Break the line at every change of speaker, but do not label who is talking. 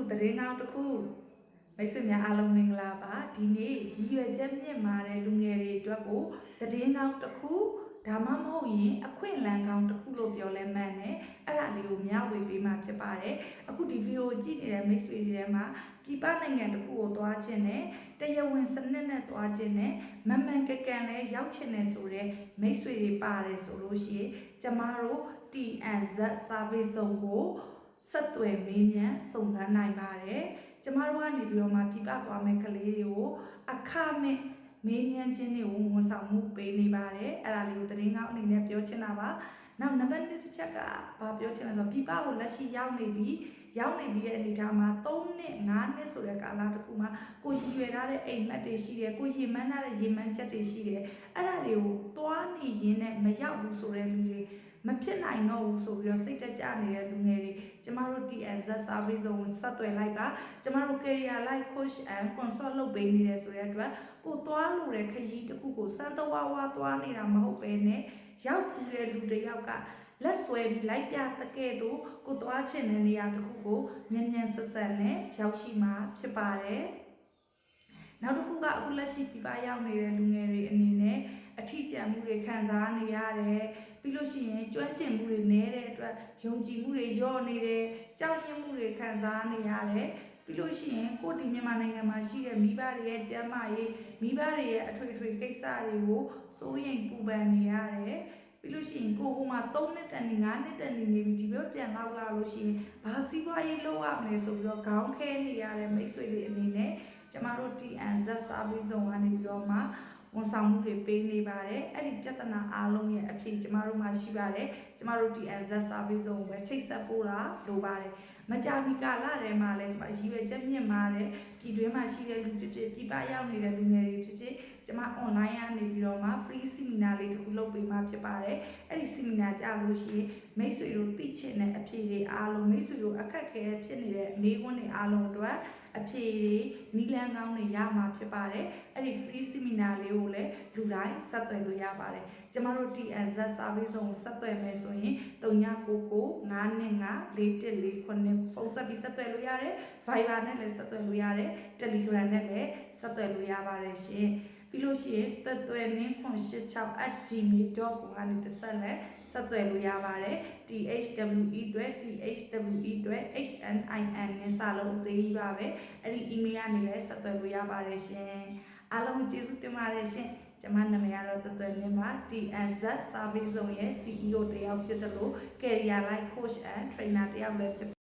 သတင်းကောင်းတစ်ခုမိတ်ဆွေများအားလုံးမင်္ဂလာပါဒီနေ့ရည်ရွယ်ချက်မြင့်မာတဲ့လူငယ်တွေအတွက်ကိုသတင်းကောင်းတစ်ခုဒါမှမဟုတ်ရင်အခွင့်အလမ်းကောင်းတစ်ခုလို့ပြောလဲမှန်တယ်အဲ့ဒါလေးကိုမျှဝေပေးမှာဖြစ်ပါတယ်အခုဒီဗီဒီယိုကြည့်နေတဲ့မိတ်ဆွေတွေထဲမှာပြည်ပနိုင်ငံတစ်ခုကိုသွားခြင်းနဲ့တရားဝင်စနစ်နဲ့သွားခြင်းနဲ့မမှန်ကန်လဲရောက်ခြင်းနဲ့ဆိုတဲ့မိတ်ဆွေတွေပါတယ်ဆိုလို့ရှိရင်ကျမတို့ TNZ service zone ကိုဆက်သွယ်မေးမြန်းစုံစမ်းနိုင်ပါတယ်ကျမတို့ကနေပြီးတော့မှပြပသွားမယ့်ကလေးတွေကိုအခမဲ့မေးမြန်းခြင်းတွေကိုဝန်ဆောင်မှုပေးနေပါတယ်အဲ့ဒါလေးကိုသတင်းကောင်းအနေနဲ့ပြောချင်တာပါနောက်နံပါတ်1တစ်ချက်ကဘာပြောချင်လဲဆိုတော့ပြပကိုလက်ရှိရောက်နေပြီးတဲ့အနေအထားမှာ3နှစ်5နှစ်ဆိုတဲ့ကာလတစ်ခုမှာကိုရွယ်ထားတဲ့အိမ်မက်တွေရှိတယ်ကိုရေမှန်းထားတဲ့ရေမှန်းချက်တွေရှိတယ်အဲ့ဒါတွေကိုသွားနေရင်းနဲ့မရောက်ဘူးဆိုတဲ့လူတွေမဖြစ်နိုင်တော့ဘူးဆိုပြီးတော့စိတ်တက်ကြနေတဲ့လူငယ်တွေကျမတို့ TNZ service zone ဆက်သွယ်လိုက်ပါကျမတို့ career life coach and consult လုပ်ပေးနေတယ်ဆိုတဲ့အတွက်ကိုသွားလို့တဲ့ခရီးတစ်ခုကိုစမ်းတဝါဝါသွားနေတာမဟုတ်ပဲနဲ့ရောက်ပြီးတဲ့လူတစ်ယောက်ကလက်ဆွဲပြီးလိုက်ပြတကယ်တော့ကိုသွားချင်တဲ့နေရာတစ်ခုကိုမြန်ဆက်ဆက်နဲ့ရောက်ရှိမှာဖြစ်ပါတယ်နောက်တစ်ခုကအခုလက်ရှိပြပရောက်နေတဲ့လူငယ်တွေအနေနဲ့အထီးကျန်မှုတွေခံစားနေရတယ်ပြီးလို့ရှိရင်ကျွမ်းကျင်မှုတွေနည်းတဲ့အတွက်ယုံကြည်မှုတွေလျော့နေတယ်ကြောက်ရွံ့မှုတွေခံစားနေရတယ်ပြီးလို့ရှိရင်ကိုဒီမြန်မာနိုင်ငံမှာရှိတဲ့မိဘတွေရဲ့ကျန်းမာရေးမိဘတွေရဲ့အထွေထွေကိစ္စတွေကိုစိုးရိမ်ပူပန်နေရတယ်ပြီးလို့ရှိရင်ကိုဟိုမှာ3နှစ်တန်နေ5နှစ်တန်နေပြီဒီဘက်ပြန်လောက်လာလို့ရှိရင်ဘာစီးပွားရေးလုပ်ရမလဲဆိုပြီးတော့ခေါင်းခဲနေရတဲ့မိတ်ဆွေတွေအနေနဲ့ကျမတို့ TNZ service zone ကနေပြီးတော့မှဝန်ဆောင်မှုတွေပေးနေပါတယ်အဲ့ဒီပြဿနာအားလုံးရဲ့အဖြေကျမတို့မှာရှိပါတယ်ကျမတို့ TNZ service zone ကိုပဲချိတ်ဆက်ပို့တာလိုပါတယ်မကြာမီကာလထဲမှာလည်းကျမရည်ရွယ်ချက်မြင့်မာတဲ့ပြည်တွင်းမှာရှိတဲ့လူဖြစ်ဖြစ်ပြည်ပရောက်နေတဲ့လူငယ်တွေဖြစ်ဖြစ်ကျမ online ကနေပြီးတော့မှ free seminar လေးတစ်ခုလုပ်ပေးမှာဖြစ်ပါတယ်အဲ့ဒီ seminar ကြလို့ရှိရင်မိတ်ဆွေတို့သိချင်တဲ့အဖြေတွေအားလုံးမိတ်ဆွေတို့အခက်ခဲဖြစ်နေတဲ့မေးခွန်းတွေအားလုံးအတွက်အဖြေတွေနီလန်းကောင်းတွေရမှာဖြစ်ပါတယ်အဲ့ဒီ free seminar လေးကိုလည်းလူတိုင်းဆက်သွယ်လို့ရပါတယ်ကျမတို့ TNZ service zone ကိုဆက်သွယ်မယ်ဆိုရင်3999 525 4149ဖုန်းဆက်ပြီးဆက်သွယ်လို့ရတယ် Viber နဲ့လည်းဆက်သွယ်လို့ရတယ် Telegram နဲ့လည်းဆက်သွယ်လို့ရပါတယ်ရှင်ပြီးလို့ရှိရင်သက်သွယ်နင်း86@gmail.com ကနေတစ်ဆက်လက်ဆက်သွယ်လို့ရပါတယ် THWE အတွက် HNIN နဲ့စာလုံးအသေးကြီးပါပဲအဲ့ဒီ email ကနေလည်းဆက်သွယ်လို့ရပါတယ်ရှင်အားလုံးကျေးဇူးတင်ပါတယ်ရှင်ကျွန်မနာမည်ကတော့သက်သွယ်နင်းပါ TNZ service zone ရဲ့ CEO တယောက်ဖြစ်တယ်လို့ career life coach and trainer တယောက်လည်းဖြစ်